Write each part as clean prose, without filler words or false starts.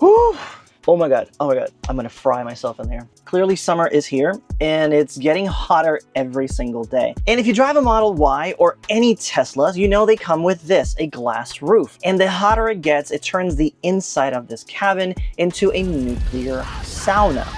Whew. Oh my God, I'm gonna fry myself in there. Clearly summer is here and it's getting hotter every single day. And if you drive a Model Y or any Teslas, you know they come with this, a glass roof. And the hotter it gets, it turns the inside of this cabin into a nuclear sauna.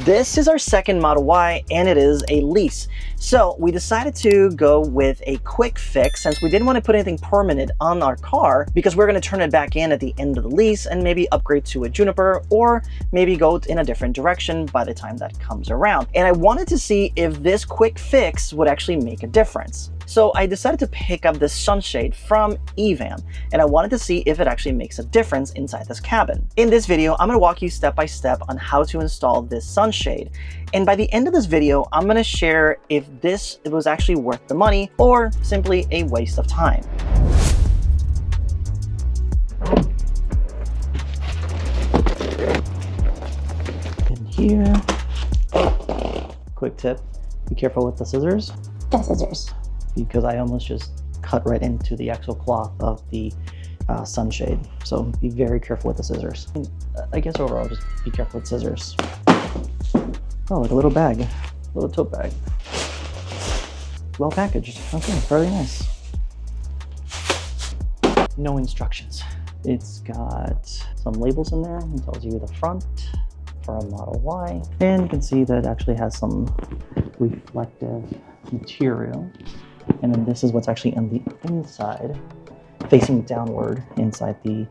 This is our second Model Y and it is a lease. So we decided to go with a quick fix since we didn't want to put anything permanent on our car because we're going to turn it back in at the end of the lease and maybe upgrade to a Juniper or maybe go in a different direction by the time that comes around. And I wanted to see if this quick fix would actually make a difference. So I decided to pick up this Sunshade from Evan and I wanted to see if it actually makes a difference inside this cabin. In this video, I'm going to walk you step by step on how to install this Sunshade. And by the end of this video, I'm going to share if this was actually worth the money or simply a waste of time. In here, quick tip, be careful with the scissors. The scissors. Because I almost just cut right into the actual cloth of the Sunshade. So be very careful with the scissors. And I guess overall, just be careful with scissors. Oh, like a little bag, a little tote bag. Well packaged. Okay, very nice. No instructions. It's got some labels in there. It tells you the front for a Model Y. And you can see that it actually has some reflective material. And then this is what's actually on the inside, facing downward inside the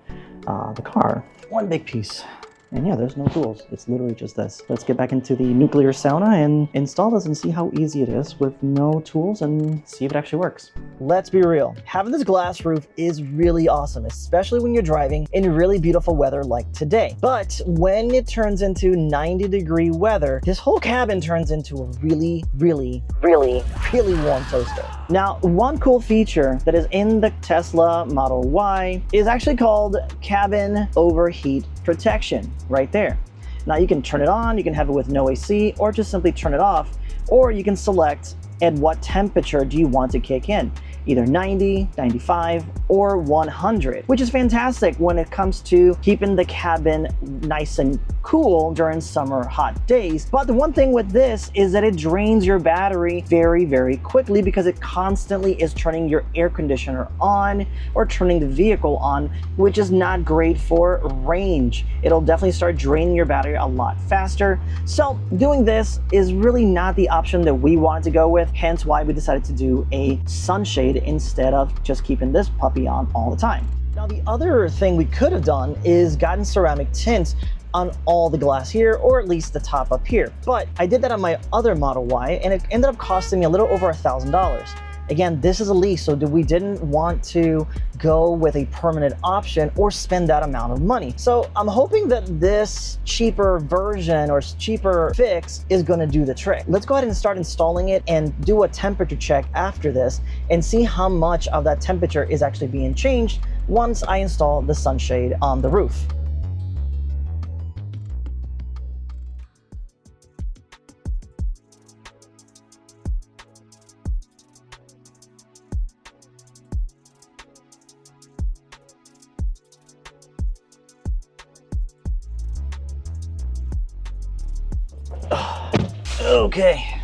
car. One big piece. And yeah, there's no tools. It's literally just this. Let's get back into the nuclear sauna and install this and see how easy it is with no tools and see if it actually works. Let's be real. Having this glass roof is really awesome, especially when you're driving in really beautiful weather like today. But when it turns into 90-degree weather, this whole cabin turns into a really warm toaster. Now, one cool feature that is in the Tesla Model Y is actually called Cabin Overheat Protection right there. Now you can turn it on, you can have it with no AC, or just simply turn it off, or you can select at what temperature do you want to kick in. Either 90, 95, or 100, which is fantastic when it comes to keeping the cabin nice and cool during summer hot days. But the one thing with this is that it drains your battery very quickly because it constantly is turning your air conditioner on or turning the vehicle on, which is not great for range. It'll definitely start draining your battery a lot faster. So doing this is really not the option that we wanted to go with, hence why we decided to do a Sunshade instead of just keeping this puppy on all the time. Now the other thing we could have done is gotten ceramic tints on all the glass here, or at least the top up here. But I did that on my other Model Y and it ended up costing me a little over $1,000. Again, this is a lease, so we didn't want to go with a permanent option or spend that amount of money. So I'm hoping that this cheaper version or cheaper fix is gonna do the trick. Let's go ahead and start installing it and do a temperature check after this and see how much of that temperature is actually being changed once I install the Sunshade on the roof. Okay.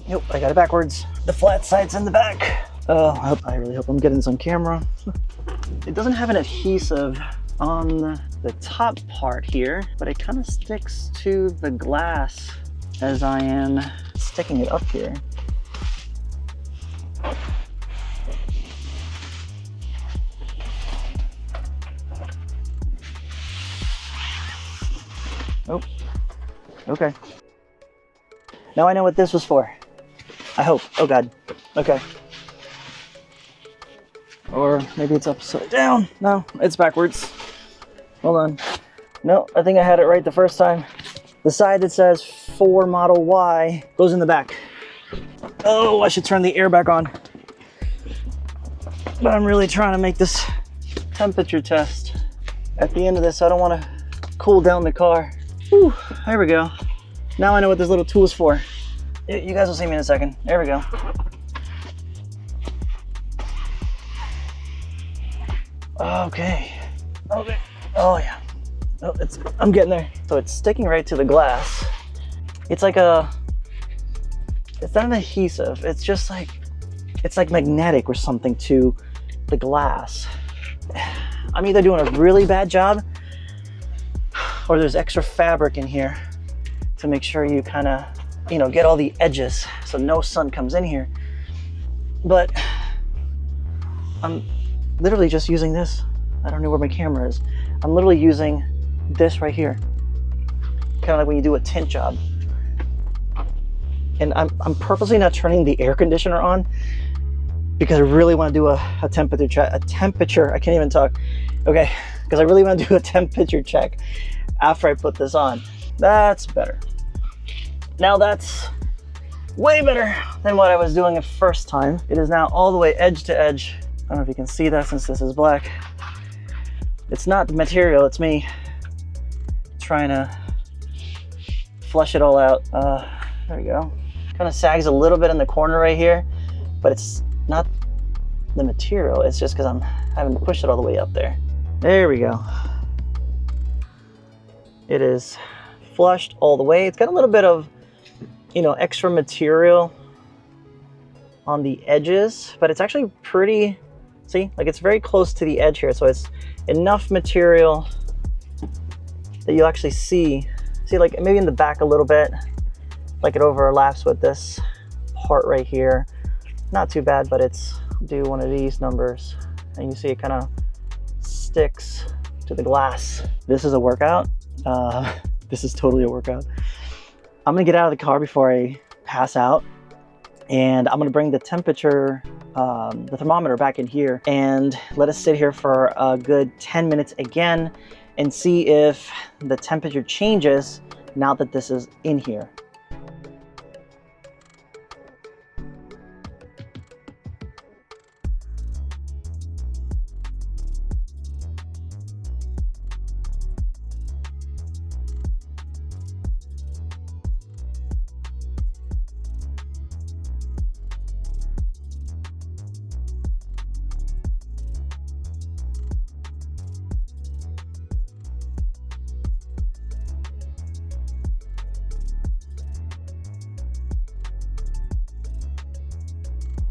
Nope, I got it backwards. The flat side's in the back. Oh, I really hope I'm getting this on camera. It doesn't have an adhesive on the top part here, but it kind of sticks to the glass as I am sticking it up here. Oh, okay. Now I know what this was for. I hope. Oh God. Okay. Or maybe it's upside down. No, it's backwards. Hold on. No, I think I had it right the first time. The side that says for Model Y goes in the back. Oh, I should turn the air back on. But I'm really trying to make this temperature test. At the end of this, I don't want to cool down the car. Whew, there we go. Now I know what this little tool is for. You guys will see me in a second. There we go. Okay. Okay. Oh yeah. Oh, I'm getting there. So it's sticking right to the glass. It's like it's not an adhesive. It's just like, it's like magnetic or something to the glass. I'm either doing a really bad job or there's extra fabric in here to make sure you kind of, you know, get all the edges so no sun comes in here. But I'm literally just using this. I don't know where my camera is. I'm literally using this right here. Kind of like when you do a tint job. And I'm purposely not turning the air conditioner on because I really want to do a temperature, I can't even talk. Okay, because I really want to do a temperature check after I put this on. That's better. Now that's way better than what I was doing the first time. It is now all the way edge to edge. I don't know if you can see that since this is black. It's not the material, it's me trying to flush it all out. There we go. Kind of sags a little bit in the corner right here, but it's not the material, it's just because I'm having to push it all the way up there. There we go. It is flushed all the way. It's got a little bit of, you know, extra material on the edges, but it's actually pretty, see, like it's very close to the edge here, so it's enough material that you actually see like maybe in the back a little bit, like it overlaps with this part right here. Not too bad, but it's, do one of these numbers and you see it kind of sticks to the glass. This is a workout. This is totally a workout. I'm gonna get out of the car before I pass out, and I'm gonna bring the temperature, the thermometer back in here and let us sit here for a good 10 minutes again and see if the temperature changes now that this is in here.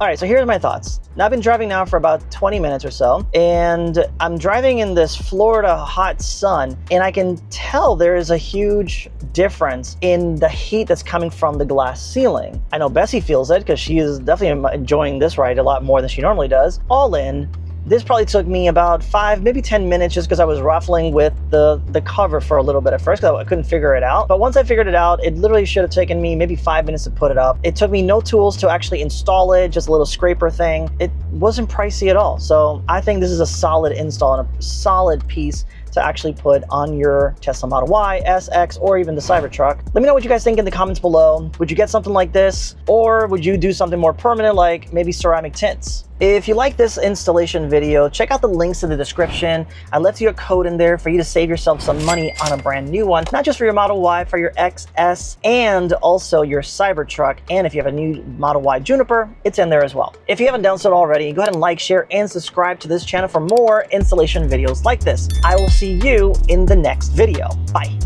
All right, so here's my thoughts. Now, I've been driving now for about 20 minutes or so, and I'm driving in this Florida hot sun, and I can tell there is a huge difference in the heat that's coming from the glass ceiling. I know Bessie feels it because she is definitely enjoying this ride a lot more than she normally does. All in, this probably took me about 5, maybe 10 minutes just because I was ruffling with the cover for a little bit at first because I couldn't figure it out. But once I figured it out, it literally should have taken me maybe 5 minutes to put it up. It took me no tools to actually install it, just a little scraper thing. It wasn't pricey at all. So I think this is a solid install and a solid piece to actually put on your Tesla Model Y, S, X, or even the Cybertruck. Let me know what you guys think in the comments below. Would you get something like this? Or would you do something more permanent like maybe ceramic tints? If you like this installation video, check out the links in the description. I left you a code in there for you to save yourself some money on a brand new one, not just for your Model Y, for your XS and also your Cybertruck. And if you have a new Model Y Juniper, it's in there as well. If you haven't done so already, go ahead and like, share, and subscribe to this channel for more installation videos like this. I will see you in the next video. Bye.